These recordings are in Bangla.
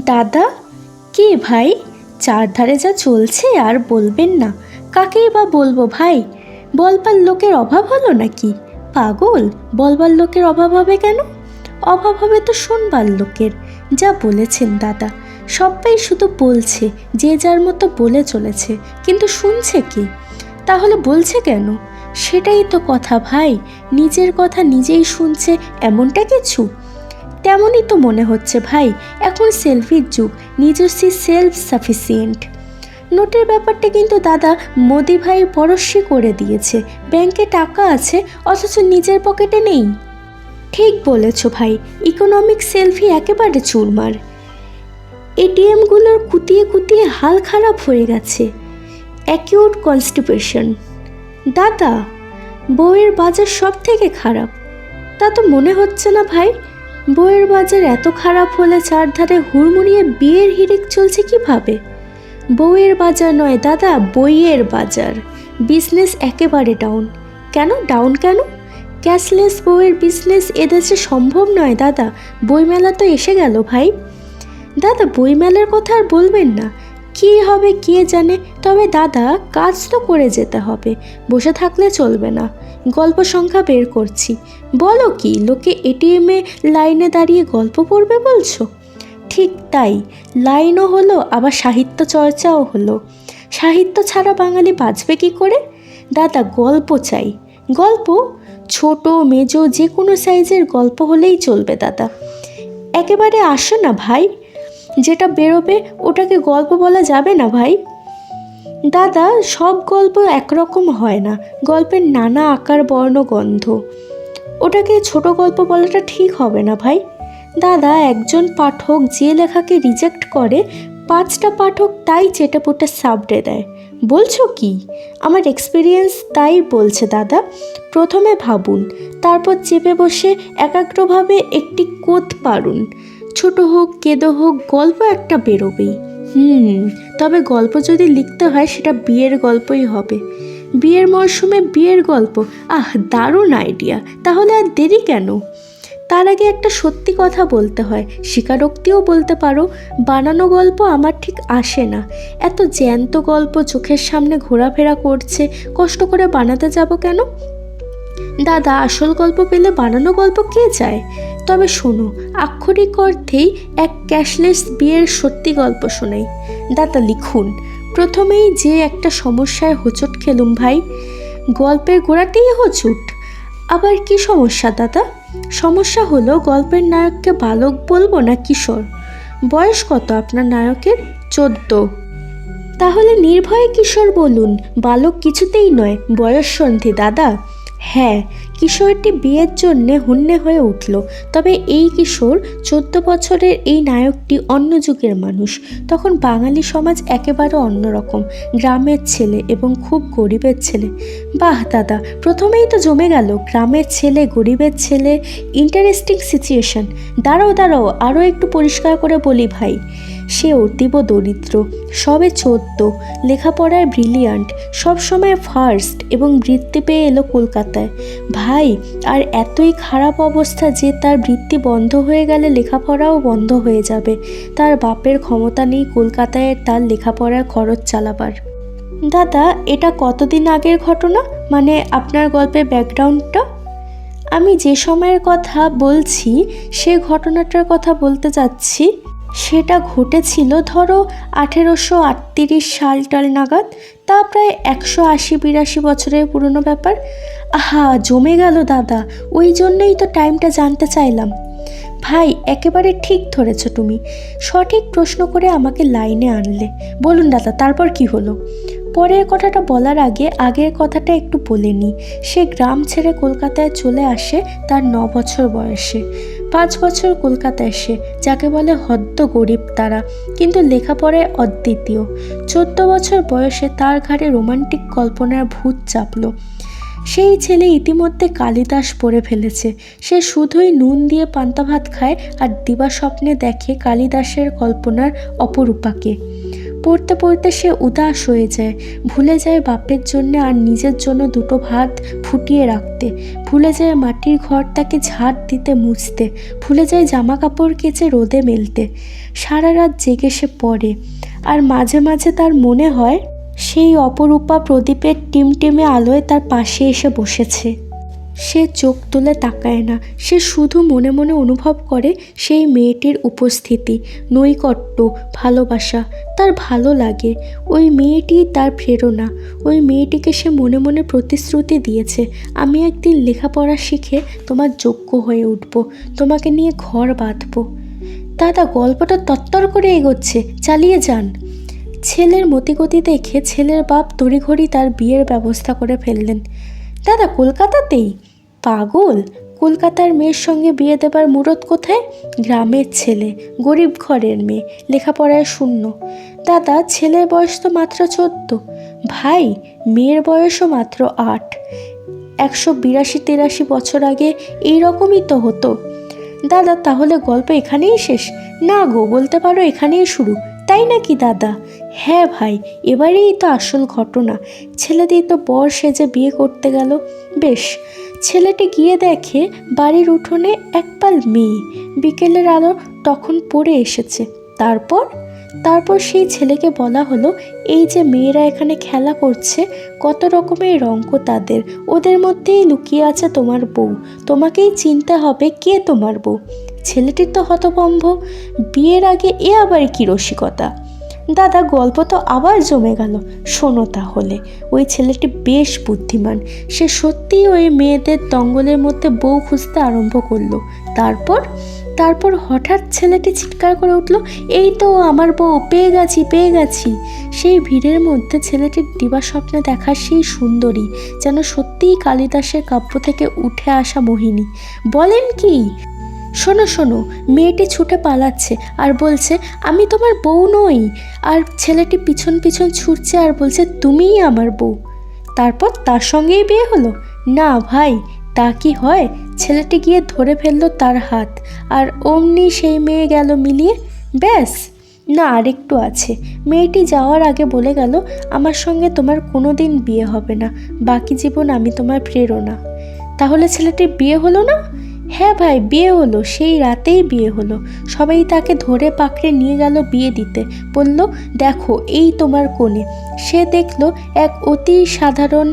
দাদা, কি ভাই, চারধারে যা চলছে আর বলবেন না। কাকেই বা বলবো ভাই? বলবার লোকের অভাব হলো নাকি? পাগল, বলবার লোকের অভাব হবে কেন? অভাব হবে তো শুনবার লোকের। যা বলেছেন দাদা, সবাই শুধু বলছে, যে যার মতো বলে চলেছে, কিন্তু শুনছে কি? তাহলে বলছে কেন? সেটাই তো কথা ভাই, নিজের কথা নিজেই শুনছে, এমনটা কিছু? তেমনই তো মনে হচ্ছে ভাই, এখন সেলফির যুগ, নিজস্বী সেলফ সাফিসিয়েন্ট। নোটের ব্যাপারটা কিন্তু দাদা মোদি ভাই পরশ্রী করে দিয়েছে। ব্যাংকে টাকা আছে, অথচ নিজের পকেটে নেই। ঠিক বলেছ ভাই, ইকোনমিক সেলফি একেবারে চুরমার। এটিএমগুলোর কুতিয়ে কুতিয়ে হাল খারাপ হয়ে গেছে। Acute constipation. দাদা, বইয়ের বাজার সব থেকে খারাপ। তা তো মনে হচ্ছে না ভাই। বইয়ের বাজার এত খারাপ হলে চারধারে হুড়মুড়িয়ে বিয়ের হিড়িক চলছে কিভাবে? বইয়ের বাজার নয় দাদা, বইয়ের বাজার। বিজনেস একেবারে ডাউন। কেন ডাউন কেন? ক্যাশলেস বইয়ের বিজনেস এদেশে সম্ভব নয় দাদা। বইমেলা তো এসে গেল ভাই। দাদা, বইমেলার কথা আর বলবেন না। কী হবে কে জানে, তবে দাদা কাজ তো করে যেতে হবে, বসে থাকলে চলবে না। গল্প সংখ্যা বের করছি। বলো কি, লোকে এটিএমে লাইনে দাঁড়িয়ে গল্প পড়বে বলছো? ঠিক তাই, লাইনও হলো, আবার সাহিত্য চর্চাও হলো। সাহিত্য ছাড়া বাঙালি বাঁচবে কী করে? দাদা, গল্প চাই। গল্প? ছোট মেজো যে কোনো সাইজের গল্প হলেই চলবে দাদা। একেবারে আসো না ভাই, যেটা বেরোবে ওটাকে গল্প বলা যাবে না ভাই। দাদা, সব গল্প একরকম হয় না, গল্পের নানা আকার বর্ণ গন্ধ। ওটাকে ছোট গল্প বলাটা ঠিক হবে না ভাই। দাদা, একজন পাঠক যে লেখাকে রিজেক্ট করে, 5টা পাঠক তাই চেটেপুটে সাবড়ে দেয়। বলছো কি? আমার এক্সপিরিয়েন্স তাই বলছে দাদা। প্রথমে ভাবুন, তারপর চেপে বসে একাগ্রভাবে একটি কোত পারুন। ছোট হোক কেঁদো হোক, গল্প একটা বেরোবেই। তবে গল্প যদি লিখতে হয় সেটা বিয়ের গল্পই হবে। বিয়ের মরশুমে বিয়ের গল্প, দারুণ আইডিয়া। তাহলে আর দেরি কেন? তার আগে একটা সত্যি কথা বলতে হয়, স্বীকারোক্তিও বলতে পারো। বানানো গল্প আমার ঠিক আসে না। এত জ্যান্ত গল্প চোখের সামনে ঘোরাফেরা করছে, কষ্ট করে বানাতে যাব কেন? দাদা, আসল গল্প পেলে বানানো গল্প কে চায়? তবে শোনো, আক্ষরিক অর্থেই এক ক্যাশলেস বিয়ের সত্যি গল্প শোনাই। দাদা লিখুন। প্রথমেই যে একটা সমস্যায় হোঁচট খেলুম ভাই। গল্পের গোড়াতেই হোঁচট? আবার কি সমস্যা দাদা? সমস্যা হলো, গল্পের নায়ককে বালক বলবো না কিশোর? বয়স কত আপনার নায়কের? 14। তাহলে নির্ভয়ে কিশোর বলুন, বালক কিছুতেই নয়, বয়ঃসন্ধি দাদা। হ্যাঁ, কিশোরটি বিয়ের জন্যে হুন্নে হয়ে উঠল। তবে এই কিশোর 14 বছরের এই নায়কটি অন্য যুগের মানুষ। তখন বাঙালি সমাজ একেবারে অন্যরকম। গ্রামের ছেলে এবং খুব গরিবের ছেলে। বাহ দাদা, প্রথমেই তো জমে গেল। গ্রামের ছেলে, গরিবের ছেলে, ইন্টারেস্টিং সিচুয়েশন। দাঁড়াও, আরও একটু পরিষ্কার করে বলি ভাই। সে অতীব দরিদ্র, সবে 14, লেখাপড়ায় ব্রিলিয়ান্ট, সবসময় ফার্স্ট, এবং বৃত্তি পেয়ে এলো কলকাতায়। ভাই, আর এতই খারাপ অবস্থা যে তার বৃত্তি বন্ধ হয়ে গেলে লেখাপড়াও বন্ধ হয়ে যাবে। তার বাপের ক্ষমতা নেই কলকাতায় তার লেখাপড়ার খরচ চালাবার। দাদা, এটা কতদিন আগের ঘটনা? মানে আপনার গল্পের ব্যাকগ্রাউন্ডটা? আমি যে সময়ের কথা বলছি সে ঘটনাটার কথা বলতে চাচ্ছি। সেটা ঘটেছিল ধরো 1838 সাল নাগাদ। তা প্রায় 180-82 বছরের পুরনো ব্যাপার। জমে গেল দাদা, ওই জন্যই তো টাইমটা জানতে চাইলাম। ভাই, একেবারে ঠিক ধরেছ তুমি। সঠিক প্রশ্ন করে আমাকে লাইনে আনলে। বলুন দাদা, তারপর কি হলো? পরের কথাটা বলার আগে আগের কথাটা একটু বলে নিই। সে গ্রাম ছেড়ে কলকাতায় চলে আসে তার 9 বছর বয়সে। 5 বছর কলকাতায় সে, যাকে বলে হদ্দ গরিব তারা, কিন্তু লেখাপড়ায় অদ্বিতীয়। 14 বছর বয়সে তার ঘাড়ে রোমান্টিক কল্পনার ভূত চাপল। সেই ছেলে ইতিমধ্যে কালিদাস পড়ে ফেলেছে। সে শুধুই নুন দিয়ে পান্তা ভাত খায় আর দিবা স্বপ্নে দেখে কালিদাসের কল্পনার অপরূপাকে। পড়তে পড়তে সে উদাস হয়ে যায়, ভুলে যায় বাপের জন্য আর নিজের জন্য দুটো ভাত ফুটিয়ে রাখতে, ভুলে যায় মাটির ঘরটাকে ঝাড় দিতে মুছতে, ভুলে যায় জামা কাপড় কেচে রোদে মেলতে। সারা রাত জেগে সে পড়ে, আর মাঝে মাঝে তার মনে হয় সেই অপরূপা প্রদীপের টিমটিমে আলোয় তার পাশে এসে বসেছে। সে চোখ তুলে তাকায় না, সে শুধু মনে মনে অনুভব করে সেই মেয়েটির উপস্থিতি, নৈকট্য, ভালোবাসা। তার ভালো লাগে, ওই মেয়েটি তার প্রেরণা। ওই মেয়েটিকে সে মনে মনে প্রতিশ্রুতি দিয়েছে, আমি একদিন লেখাপড়া শিখে তোমার যোগ্য হয়ে উঠব, তোমাকে নিয়ে ঘর বাঁধব। দাদা, গল্পটা তত্তর করে এগোচ্ছে, চালিয়ে যান। ছেলের মতিগতি দেখে ছেলের বাপ তড়িঘড়ি তার বিয়ের ব্যবস্থা করে ফেললেন। দাদা, কলকাতাতেই? পাগল, কলকাতার মেয়ের সঙ্গে বিয়ে দেবার মুরত কোথায়? গ্রামের ছেলে, গরিব ঘরের মেয়ে, লেখাপড়ায় শূন্য। দাদা, ছেলের বয়স তো মাত্র 14। ভাই, মেয়ের বয়সও মাত্র 8। 182-83 বছর আগে এই রকমই তো হতো। দাদা, তাহলে গল্প এখানেই শেষ? না গো, বলতে পারো এখানেই শুরু। তাই নাকি দাদা? হ্যাঁ ভাই, এবারেই তো আসল ঘটনা। ছেলেটি তো বর সেজে বিয়ে করতে গেল। বেশ, ছেলেটি গিয়ে দেখে বাড়ির উঠোনে একপাল মেয়ে, বিকেলের আলো তখন পড়ে এসেছে। তারপর সেই ছেলেকে বলা হলো, এই যে মেয়েরা এখানে খেলা করছে, কত রকমের রঙ্ক তাদের, ওদের মধ্যেই লুকিয়ে আছে তোমার বউ, তোমাকেই চিনতে হবে কে তোমার বউ। ছেলেটির তো হতভম্ব, বিয়ের আগে এ আবার কি রসিকতা। দাদা, গল্প তো আবার জমে গেল। শোনো তাহলে, ওই ছেলেটি বেশ বুদ্ধিমান, সে সত্যিই ওই মেয়েদের দঙ্গলের মধ্যে বউ খুঁজতে আরম্ভ করলো। তারপর হঠাৎ ছেলেটি চিৎকার করে উঠল, এই তো আমার বউ, পেয়ে গেছি। সেই ভিড়ের মধ্যে ছেলেটির দিবা স্বপ্নে দেখা সেই সুন্দরী যেন সত্যিই কালিদাসের কাব্য থেকে উঠে আসা মোহিনী। বলেন কি? শোনো, মেয়েটি ছুটে পালাচ্ছে আর বলছে, আমি তোমার বউ নই। আর ছেলেটি পিছন পিছন ছুটছে আর বলছে, তুমিই আমার বউ। তারপর তার সঙ্গেই বিয়ে হলো? না ভাই, তা কি হয়? ছেলেটি গিয়ে ধরে ফেললো তার হাত, আর অমনি সেই মেয়ে গেল মিলিয়ে। ব্যাস? না, আরেকটু আছে। মেয়েটি যাওয়ার আগে বলে গেল, আমার সঙ্গে তোমার কোনো দিন বিয়ে হবে না, বাকি জীবন আমি তোমার প্রেরণা। তাহলে ছেলেটির বিয়ে হলো না? হ্যাঁ ভাই, বিয়ে হলো, সেই রাতেই বিয়ে হলো। সবাই তাকে ধরে পাকড়ে নিয়ে গেল বিয়ে দিতে, বলল, দেখো এই তোমার কনে। সে দেখলো এক অতি সাধারণ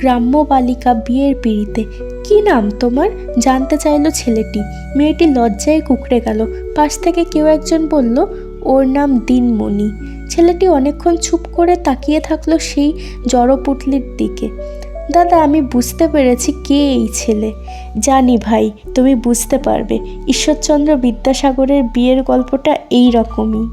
গ্রাম্য বালিকা বিয়ের পিঁড়িতে। কি নাম তোমার? জানতে চাইলো ছেলেটি। মেয়েটি লজ্জায় কুঁকড়ে গেল। পাশ থেকে কেউ একজন বলল, ওর নাম দিনমণি। ছেলেটি অনেকক্ষণ চুপ করে তাকিয়ে থাকলো সেই জড়পুটলির দিকে। দাদা, আমি বুঝতে পেরেছি কে এই ছেলে। জানি ভাই, তুমি বুঝতে পারবে। ঈশ্বরচন্দ্র বিদ্যাসাগরের বিয়ের গল্পটা এই রকমই।